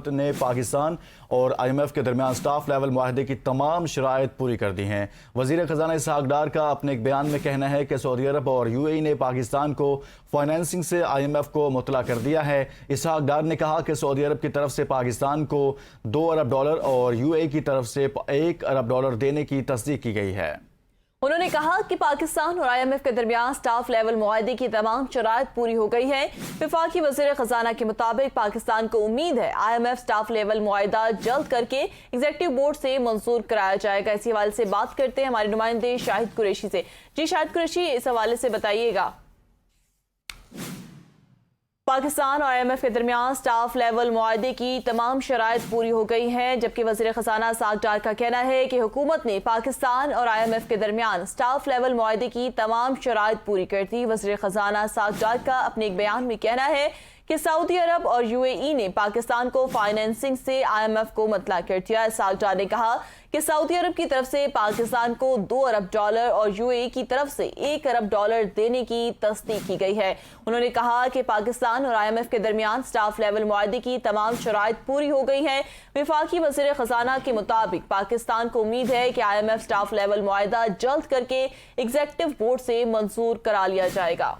حکومت نے پاکستان اور IMF کے درمیان سٹاف لیول معاہدے کی تمام شرائط پوری کر دی ہیں۔ وزیر خزانہ اسحاق ڈار کا اپنے ایک بیان میں کہنا ہے کہ سعودی عرب اور UAE نے پاکستان کو فائنینسنگ سے IMF کو مطلع کر دیا ہے۔ اسحاق ڈار نے کہا کہ سعودی عرب کی طرف سے پاکستان کو $2 ارب اور UAE کی طرف سے $1 ارب دینے کی تصدیق کی گئی ہے۔ انہوں نے کہا کہ پاکستان اور IMF کے درمیان سٹاف لیول معاہدے کی تمام شرائط پوری ہو گئی ہیں۔ وفاقی وزیر خزانہ کے مطابق پاکستان کو امید ہے IMF سٹاف لیول معاہدہ جلد کر کے ایگزیکٹو بورڈ سے منظور کرایا جائے گا۔ اسی حوالے سے بات کرتے ہیں ہمارے نمائندے شاہد قریشی سے۔ جی شاہد قریشی، اس حوالے سے بتائیے گا۔ پاکستان اور IMF کے درمیان سٹاف لیول معاہدے کی تمام شرائط پوری ہو گئی ہیں، جبکہ وزیر خزانہ اسحاق ڈار کا کہنا ہے کہ حکومت نے پاکستان اور IMF کے درمیان سٹاف لیول معاہدے کی تمام شرائط پوری کر دی۔ وزیر خزانہ اسحاق ڈار کا اپنے ایک بیان میں کہنا ہے کہ سعودی عرب اور UAE نے پاکستان کو فائنینسنگ سے IMF کو مطلع کر دیا۔ اسحاق ڈار نے کہا کہ سعودی عرب کی طرف سے پاکستان کو $2 ارب اور UAE کی طرف سے $1 ارب دینے کی تصدیق کی گئی ہے۔ انہوں نے کہا کہ پاکستان اور IMF کے درمیان سٹاف لیول معاہدے کی تمام شرائط پوری ہو گئی ہیں۔ وفاقی وزیر خزانہ کے مطابق پاکستان کو امید ہے کہ IMF سٹاف لیول معاہدہ جلد کر کے ایگزیکٹو بورڈ سے منظور کرا لیا جائے گا۔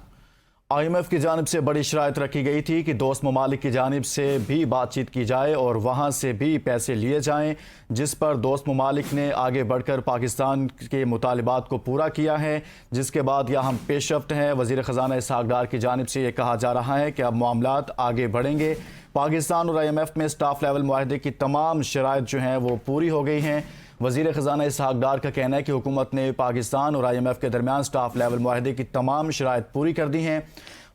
IMF کی جانب سے بڑی شرائط رکھی گئی تھی کہ دوست ممالک کی جانب سے بھی بات چیت کی جائے اور وہاں سے بھی پیسے لیے جائیں، جس پر دوست ممالک نے آگے بڑھ کر پاکستان کے مطالبات کو پورا کیا ہے، جس کے بعد یہاں ہم پیش رفت ہیں۔ وزیر خزانہ اسحاق ڈار کی جانب سے یہ کہا جا رہا ہے کہ اب معاملات آگے بڑھیں گے۔ پاکستان اور IMF میں سٹاف لیول معاہدے کی تمام شرائط جو ہیں وہ پوری ہو گئی ہیں۔ وزیر خزانہ اسحاق ڈار کا کہنا ہے کہ حکومت نے پاکستان اور IMF کے درمیان سٹاف لیول معاہدے کی تمام شرائط پوری کر دی ہیں۔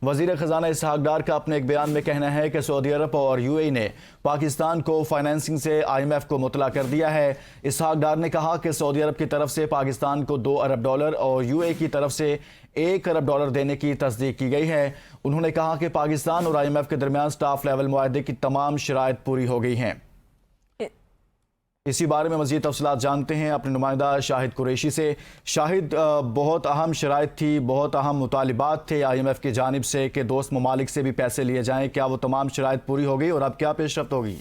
وزیر خزانہ اسحاق ڈار کا اپنے ایک بیان میں کہنا ہے کہ سعودی عرب اور UAE نے پاکستان کو فائنینسنگ سے IMF کو مطلع کر دیا ہے۔ اسحاق ڈار نے کہا کہ سعودی عرب کی طرف سے پاکستان کو $2 ارب اور UAE کی طرف سے $1 ارب دینے کی تصدیق کی گئی ہے۔ انہوں نے کہا کہ پاکستان اور IMF کے درمیان سٹاف لیول معاہدے کی تمام شرائط پوری ہو گئی ہیں۔ اسی بارے میں مزید تفصیلات جانتے ہیں اپنے نمائندہ شاہد قریشی سے۔ شاہد، بہت اہم شرائط تھی، بہت اہم مطالبات تھے IMF کی جانب سے کہ دوست ممالک سے بھی پیسے لیے جائیں، کیا وہ تمام شرائط پوری ہو گئی اور اب کیا پیش رفت ہوگی؟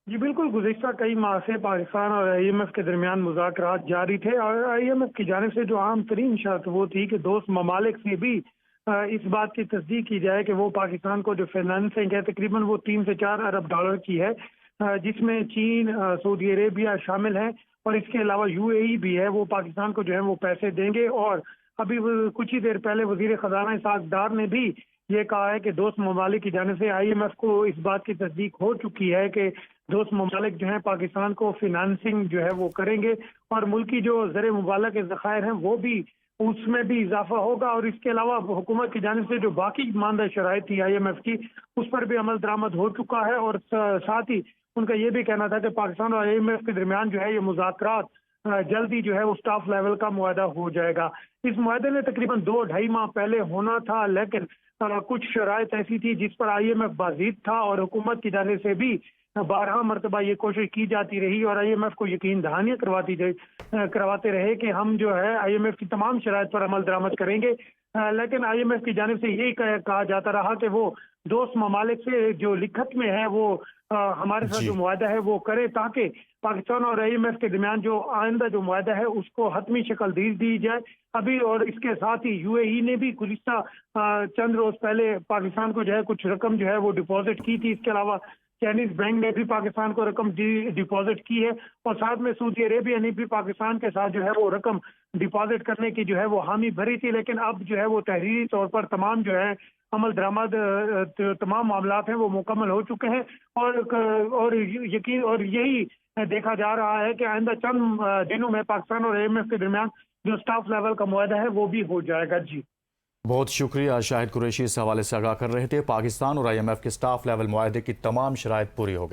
جی بالکل، گزشتہ کئی ماہ سے پاکستان اور IMF کے درمیان مذاکرات جاری تھے اور IMF کی جانب سے جو اہم ترین شرط وہ تھی کہ دوست ممالک سے بھی اس بات کی تصدیق کی جائے کہ وہ پاکستان کو جو فائنینسنگ ہے تقریباً وہ $3 سے $4 ارب کی ہے، جس میں چین، سعودی عربیہ شامل ہیں اور اس کے علاوہ UAE بھی ہے، وہ پاکستان کو جو ہے وہ پیسے دیں گے۔ اور ابھی کچھ ہی دیر پہلے وزیر خزانہ اسحاق ڈار نے بھی یہ کہا ہے کہ دوست ممالک کی جانب سے IMF کو اس بات کی تصدیق ہو چکی ہے کہ دوست ممالک جو ہیں پاکستان کو فائنینسنگ جو ہے وہ کریں گے اور ملکی جو زر مبالغہ کے ذخائر ہیں وہ بھی اس میں بھی اضافہ ہوگا۔ اور اس کے علاوہ حکومت کی جانب سے جو باقی ماندہ شرائط تھی IMF کی، اس پر بھی عمل درآمد ہو چکا ہے اور ساتھ ہی ان کا یہ بھی کہنا تھا کہ پاکستان اور IMF کے درمیان جو ہے یہ مذاکرات جلدی جو ہے وہ سٹاف لیول کا معاہدہ ہو جائے گا۔ اس معاہدے میں تقریباً 2-2.5 ماہ پہلے ہونا تھا، لیکن کچھ شرائط ایسی تھی جس پر IMF بازید تھا اور حکومت کی جانب سے بھی 12 مرتبہ یہ کوشش کی جاتی رہی اور IMF کو یقین دہانیاں کرواتے رہے کہ ہم جو ہے IMF کی تمام شرائط پر عمل درآمد کریں گے، لیکن IMF کی جانب سے یہی کہا جاتا رہا کہ وہ دوست ممالک سے جو لکھت میں ہے وہ ہمارے ساتھ جو معاہدہ ہے وہ کرے تاکہ پاکستان اور IMF کے درمیان جو آئندہ جو معاہدہ ہے اس کو حتمی شکل دی جائے۔ ابھی اور اس کے ساتھ ہی UAE نے بھی گزشتہ چند روز پہلے پاکستان کو جو ہے کچھ رقم جو ہے وہ ڈپازٹ کی تھی۔ اس کے علاوہ چائنیز بینک نے بھی پاکستان کو رقم ڈپازٹ کی ہے اور ساتھ میں سعودی عربیہ نے بھی پاکستان کے ساتھ جو ہے وہ رقم ڈپازٹ کرنے کی جو ہے وہ حامی بھری تھی، لیکن اب جو ہے وہ تحریری طور پر تمام جو ہے عمل درآمد تمام معاملات ہیں وہ مکمل ہو چکے ہیں اور یہی دیکھا جا رہا ہے کہ آئندہ چند دنوں میں پاکستان اور IMF کے درمیان جو سٹاف لیول کا معاہدہ ہے وہ بھی ہو جائے گا۔ جی بہت شکریہ شاہد قریشی، اس حوالے سے آگاہ کر رہے تھے۔ پاکستان اور IMF کے سٹاف لیول معاہدے کی تمام شرائط پوری ہو گئی۔